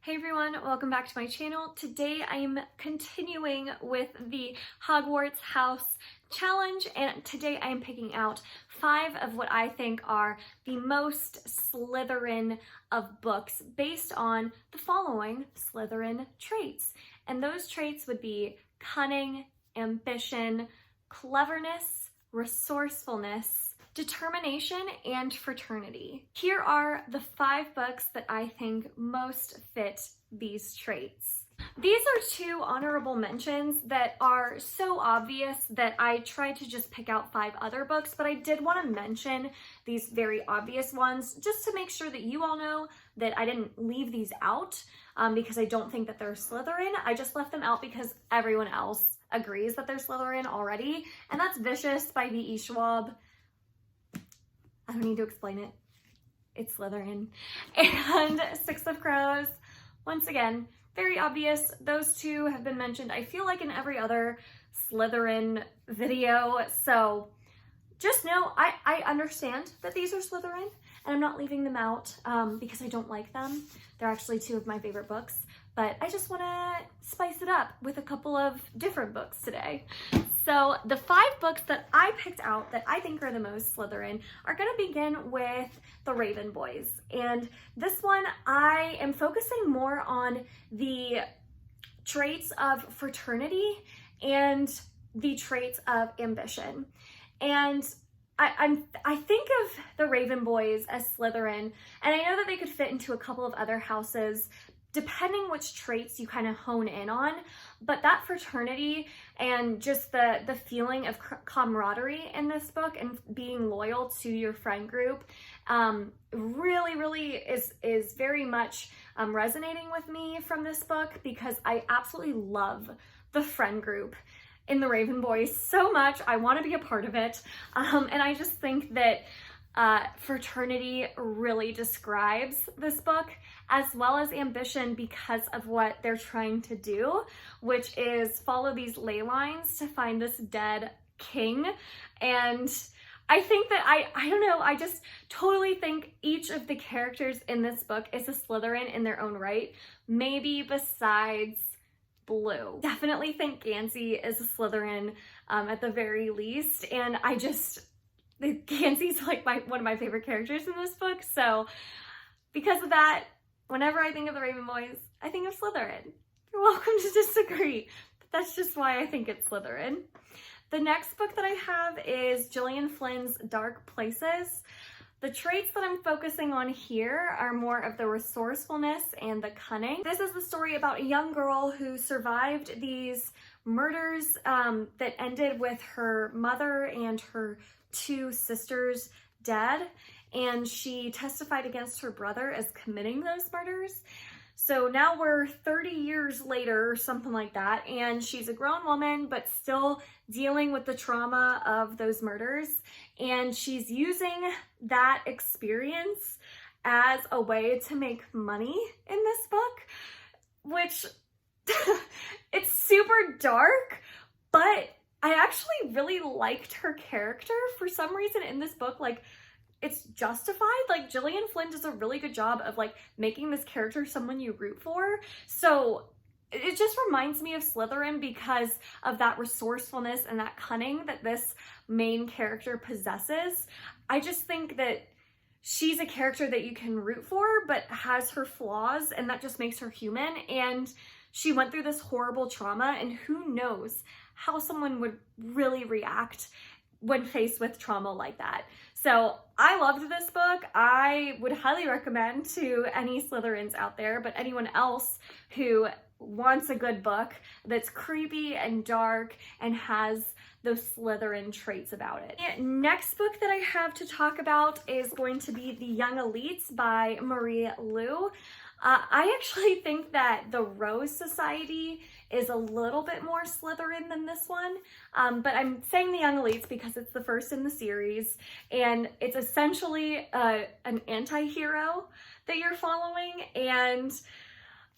Hey everyone, welcome back to my channel. Today I'm continuing with the Hogwarts House Challenge, and today I am picking out 5 of what I think are the most Slytherin of books based on the following Slytherin traits. And those traits would be cunning, ambition, cleverness, resourcefulness, determination, and fraternity. Here are the 5 books that I think most fit these traits. These are 2 honorable mentions that are so obvious that I tried to just pick out 5 other books, but I did want to mention these very obvious ones just to make sure that you all know that I didn't leave these out because I don't think that they're Slytherin. I just left them out because everyone else agrees that they're Slytherin already, and that's Vicious by V.E. Schwab. I don't need to explain it. It's Slytherin. And Six of Crows, once again, very obvious. Those 2 have been mentioned, I feel like, in every other Slytherin video. So just know I understand that these are Slytherin, and I'm not leaving them out because I don't like them. They're actually 2 of my favorite books, but I just want to spice it up with a couple of different books today. So the 5 books that I picked out that I think are the most Slytherin are going to begin with The Raven Boys. And this one, I am focusing more on the traits of fraternity and the traits of ambition. And I think of The Raven Boys as Slytherin, and I know that they could fit into a couple of other houses depending which traits you kind of hone in on, but that fraternity and just the feeling of camaraderie in this book and being loyal to your friend group really is very much resonating with me from this book, because I absolutely love the friend group in The Raven Boys so much. I want to be a part of it, and I just think that fraternity really describes this book, as well as ambition, because of what they're trying to do, which is follow these ley lines to find this dead king. And I think that I don't know, I just totally think each of the characters in this book is a Slytherin in their own right, maybe besides Blue. Definitely think Gansey is a Slytherin at the very least, and Gansey's like one of my favorite characters in this book, so because of that, whenever I think of The Raven Boys, I think of Slytherin. You're welcome to disagree, but that's just why I think it's Slytherin. The next book that I have is Jillian Flames' Dark Places. The traits that I'm focusing on here are more of the resourcefulness and the cunning. This is the story about a young girl who survived these murders that ended with her mother and her 2 sisters dead, and she testified against her brother as committing those murders. So now we're 30 years later or something like that, and she's a grown woman but still dealing with the trauma of those murders, and she's using that experience as a way to make money in this book, which it's super dark, but I actually really liked her character for some reason in this book. Like, it's justified. Like, Jillian Flynn does a really good job of like making this character someone you root for. So it just reminds me of Slytherin because of that resourcefulness and that cunning that this main character possesses. I just think that she's a character that you can root for, but has her flaws, and that just makes her human. And she went through this horrible trauma, and who knows how someone would really react when faced with trauma like that. So I loved this book. I would highly recommend to any Slytherins out there, but anyone else who wants a good book that's creepy and dark and has those Slytherin traits about it. The next book that I have to talk about is going to be The Young Elites by Marie Lu. I actually think that The Rose Society is a little bit more Slytherin than this one, but I'm saying The Young Elites because it's the first in the series, and it's essentially an anti-hero that you're following, and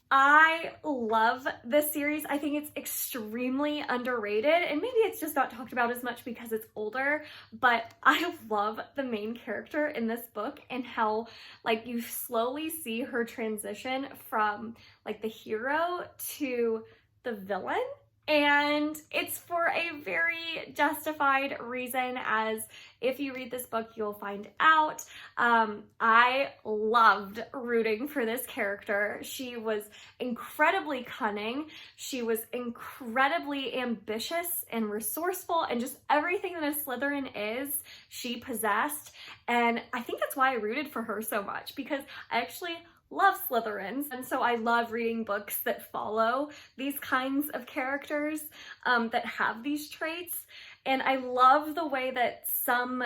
I love this series. I think it's extremely underrated, and maybe it's just not talked about as much because it's older, but I love the main character in this book and how like you slowly see her transition from like the hero to the villain. And it's for a very justified reason, as if you read this book, you'll find out. I loved rooting for this character. She was incredibly cunning. She was incredibly ambitious and resourceful, and just everything that a Slytherin is, she possessed. And I think that's why I rooted for her so much, because I actually love Slytherins, and so I love reading books that follow these kinds of characters that have these traits. And I love the way that some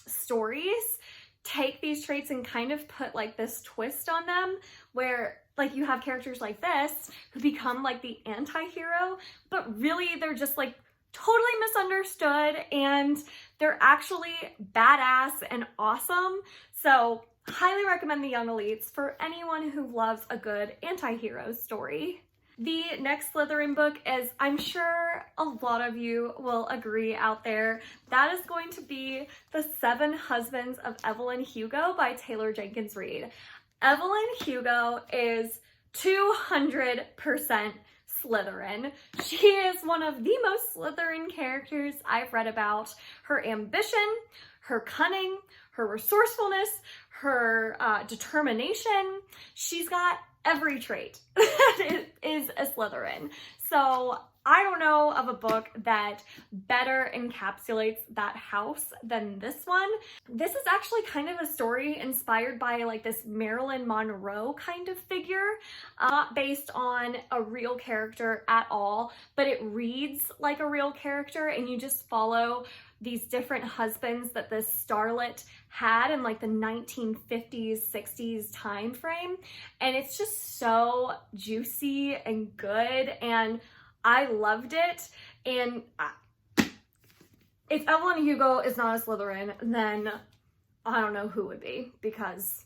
stories take these traits and kind of put like this twist on them, where like you have characters like this who become like the anti-hero, but really they're just like totally misunderstood and they're actually badass and awesome. So highly recommend The Young Elites for anyone who loves a good anti-hero story. The next Slytherin book, as I'm sure a lot of you will agree out there, that is going to be The Seven Husbands of Evelyn Hugo by Taylor Jenkins Reid. Evelyn Hugo is 200% Slytherin. She is one of the most Slytherin characters I've read about. Her ambition, her cunning, her resourcefulness, her determination. She's got every trait that is a Slytherin. So I don't know of a book that better encapsulates that house than this one. This is actually kind of a story inspired by like this Marilyn Monroe kind of figure, not based on a real character at all, but it reads like a real character, and you just follow these different husbands that this starlet had in like the 1950s, 60s time frame. And it's just so juicy and good, and I loved it. And if Evelyn Hugo is not a Slytherin, then I don't know who would be, because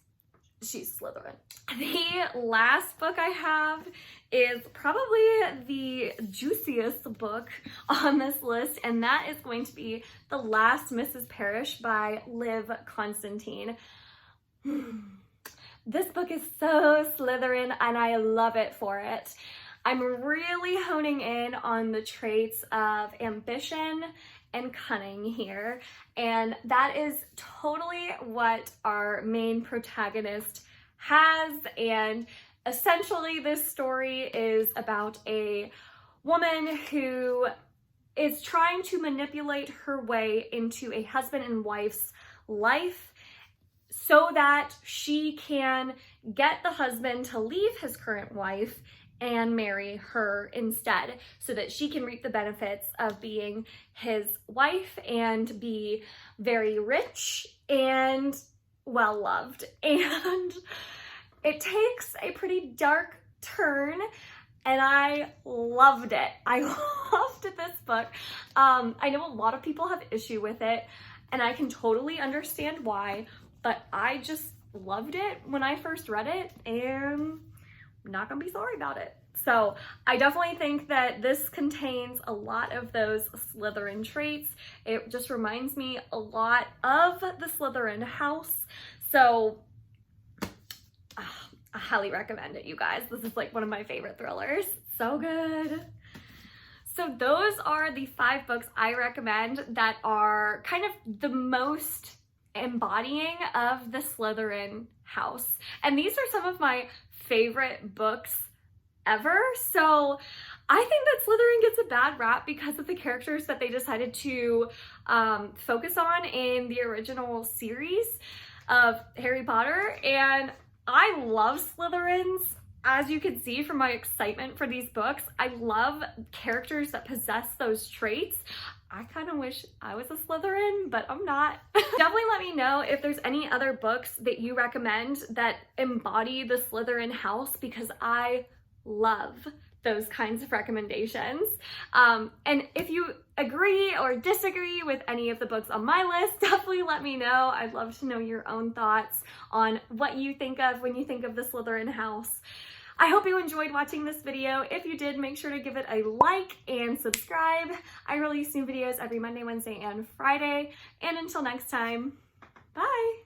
she's Slytherin. The last book I have is probably the juiciest book on this list, and that is going to be The Last Mrs Parish by Liv Constantine. This book is so Slytherin, and I love it for it. I'm really honing in on the traits of ambition and cunning here, and that is totally what our main protagonist has. And essentially this story is about a woman who is trying to manipulate her way into a husband and wife's life so that she can get the husband to leave his current wife and marry her instead, so that she can reap the benefits of being his wife and be very rich and well loved. And it takes a pretty dark turn, and I loved it. I loved this book. I know a lot of people have issue with it, and I can totally understand why, but I just loved it when I first read it, and I'm not gonna be sorry about it. So I definitely think that this contains a lot of those Slytherin traits. It just reminds me a lot of the Slytherin house. So I highly recommend it, you guys. This is like one of my favorite thrillers. So good. So those are the 5 books I recommend that are kind of the most embodying of the Slytherin house. And these are some of my favorite books ever. So I think that Slytherin gets a bad rap because of the characters that they decided to focus on in the original series of Harry Potter. And I love Slytherins. As you can see from my excitement for these books, I love characters that possess those traits. I kind of wish I was a Slytherin, but I'm not. Definitely let me know if there's any other books that you recommend that embody the Slytherin house, because I love those kinds of recommendations. And if you agree or disagree with any of the books on my list, definitely let me know. I'd love to know your own thoughts on what you think of when you think of the Slytherin house. I hope you enjoyed watching this video. If you did, make sure to give it a like and subscribe. I release new videos every Monday, Wednesday, and Friday. And until next time, bye!